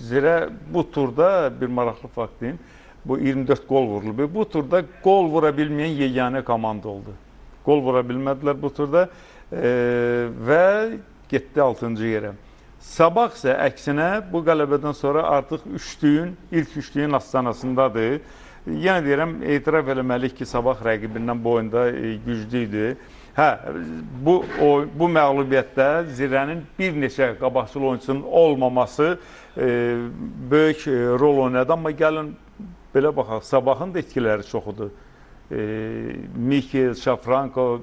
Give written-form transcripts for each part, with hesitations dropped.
Zirə bu turda bir maraqlı fakt deyim. Bu 24 gol vuruldu. Bu turda gol vura bilməyən yeganə komanda oldu. Gol vura bilmədilər bu turda və getdi 6-cı yerə. Sabah isə əksinə bu qələbədən sonra artıq ilk üçlüyün astanasındadır. Yenə deyirəm, etiraf eləməliyik ki, Sabah rəqibindən bu oyunda güclü idi. Bu məğlubiyyətdə Zirənin bir neçə qabaqcıl oyuncusunun olmaması böyük rol oynadı. Amma gəlin belə baxaq, Sabahın da etkiləri çoxudur. Mikel, Şafranko,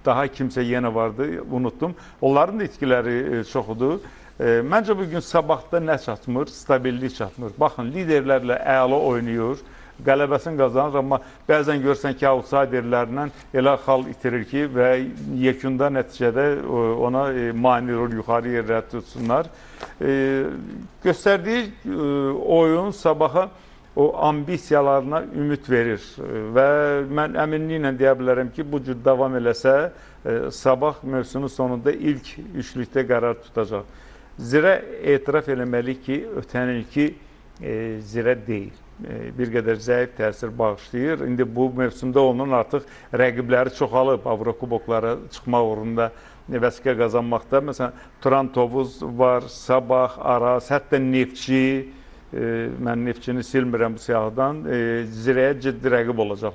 daha kimsə yenə vardı, unuttum. Onların da etkiləri çoxudur. Məncə bugün Sabahda nə çatmır? Stabillik çatmır. Baxın, liderlərlə əla oynayır, qələbəsini qazanır, amma bəzən görsən ki, outsiderlərlə elə xal itirir ki, və yekunda nəticədə ona mani rol yuxarı yerlərə tutsunlar. Göstərdiyi oyun Sabaha o ambisiyalarına ümid verir və mən əminliklə deyə bilərəm ki, bu cür davam eləsə, Sabah mövsümün sonunda ilk üçlükdə qərar tutacaq. Zirə etiraf eləməliyik ki, ötən ilki Zirə deyil. Bir qədər zəif təsir bağışlayır. İndi bu mövsümdə onun artıq rəqibləri çoxalıb, Avrokuboklara çıxmaq uğrunda vəsiqə qazanmaqda. Məsələn, Turan Tovuz var, Sabah, Araz, hətta Neftçi, mən Neftçini silmirəm bu siyahıdan, Zirəyə ciddi rəqib olacaqlar.